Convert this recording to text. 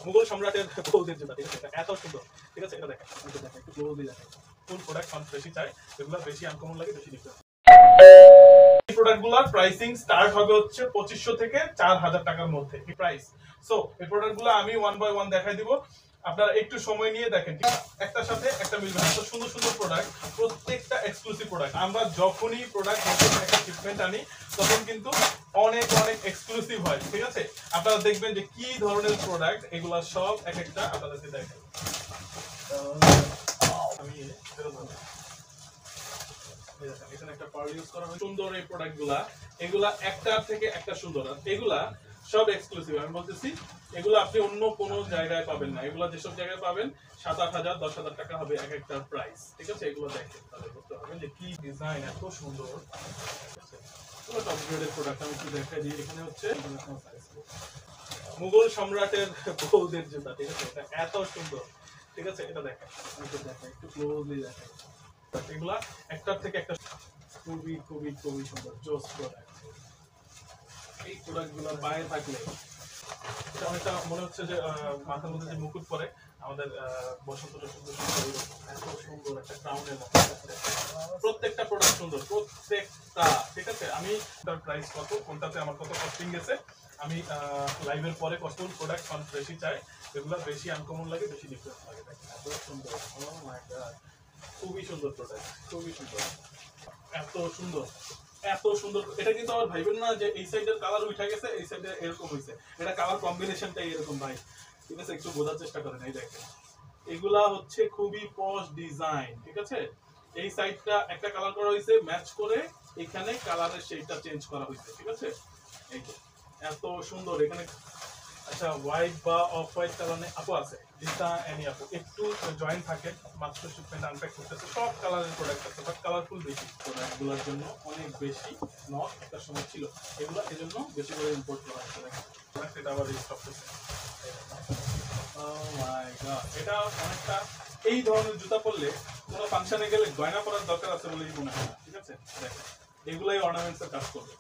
মুঘল সম্রাটের বউদের জুতা, ঠিক আছে? এটা এত সুন্দর, ঠিক আছে? এটা দেখেন, এটা দেখেন, একটু ক্লোজলি দেখেন। ফুল প্রোডাক্ট মানুষ বেশি চায়, এগুলো বেশি আনকমন লাগে, বেশি ডিফারেন্স। এই প্রোডাক্টগুলোর প্রাইসিং স্টার্ট হবে হচ্ছে 2500 থেকে 4000 টাকার মধ্যে এই প্রাইস। সো এই প্রোডাক্টগুলো আমি ওয়ান বাই ওয়ান দেখাই দিব, আপনারা একটু সময় নিয়ে দেখেন, ঠিক আছে? একটার সাথে একটা মিলবে না, এত সুন্দর সুন্দর প্রোডাক্ট, প্রত্যেকটা এক্সক্লুসিভ প্রোডাক্ট। আমরা যখনই প্রোডাক্ট একটা শিপমেন্ট আনি তখন কিন্তু অনেক অনেক এক্সক্লুসিভ হয়, ঠিক আছে? আপনারা দেখবেন যে কি ধরনের প্রোডাক্ট, এগুলা সব এক একটা আপনাদেরকে দেখেন। আমি এখানে একটা পার্ল ইউজ করা হয়, সুন্দর এই প্রোডাক্টগুলা, এগুলা একটার থেকে একটা সুন্দর। আর এগুলা সব এক্সক্লুসিভ, আমি বলতেছি এগুলো আপনি অন্য কোনো জায়গায় পাবেন না। এগুলো যেসব জায়গায় পাবেন 7-8 হাজার 10,000 টাকা হবে এক একটার প্রাইস, ঠিক আছে? এগুলো দেখেন, তাহলে বুঝতে পারবেন যে কি ডিজাইন, এত সুন্দর, ঠিক আছে? এগুলো টপ গ্রেডের প্রোডাক্ট। আমি একটু দেখাই দিই, এখানে হচ্ছে মুঘল সম্রাটের বউদের জুতা, ঠিক আছে? এটা এত সুন্দর, ঠিক আছে? এটা দেখেন, আমি একটু দেখাই, একটু ক্লোজলি দেখেন। এগুলা একটার থেকে একটা খুবই খুবই খুবই সুন্দর, জোস প্রোডাক্ট। এই প্রোডাক্টগুলো বাইরে থাকলে এটা অনেকটা মনে হচ্ছে যে মাথার মধ্যে যে মুকুট পরে আমাদের বসন্তটা সুন্দর সুন্দর, এত সুন্দর একটা ক্রাউনের মতো। প্রত্যেকটা প্রোডাক্ট সুন্দর, প্রত্যেকটা, ঠিক আছে? আমি তার প্রাইস কত, কোনটাতে আমার কত কস্টিং গেছে, আমি লাইভের পরে কত প্রোডাক্ট মানুষ বেশি চায়, এগুলো বেশি আনকমন লাগে, বেশি ডিফারেন্স লাগে। এত সুন্দর, ও মাই গড, খুবই সুন্দর প্রোডাক্ট, খুবই সুন্দর, এত সুন্দর, এত সুন্দর। এটা কিন্তু আমার ভাইবেন না যে এই সাইডের কালার উঠে গেছে, এই সাইডে এরকম হয়েছে, এটা কালার কম্বিনেশনটাই এরকম ভাই, ঠিক আছে? একটু বোঝার চেষ্টা করেন। এই দেখেন, এগুলা হচ্ছে খুবই পশ ডিজাইন, ঠিক আছে? এই সাইডটা একটা কালার করা হয়েছে, ম্যাচ করে এখানে কালারের শেডটা চেঞ্জ করা হয়েছে, ঠিক আছে? এই তো এত সুন্দর। এখানে আচ্ছা হোয়াইট বা অফ হোয়াইট কালার আপু আছে, দিশা এনি আপু একটু জয়েন্ট থাকে, মাত্র শিপমেন্ট আনপ্যাক করতেছে, সব কালারের প্রোডাক্ট আছে, বাট কালারফুল বেশি প্রোডাক্টগুলোর জন্য অনেক বেশি নট একটা সময় ছিল, এগুলো এজন্য বেশি করে ইম্পোর্ট করা হচ্ছে। এটা আবার রিস্টক করছে। ও মাই গড, এটা অনেকটা এই ধরনের জুতা পরলে কোনো ফাংশনে গেলে গয়না পরার দরকার আছে বলেই মনে হয় না, ঠিক আছে? দেখেন, এগুলাই অর্নামেন্টসের কাজ করবে।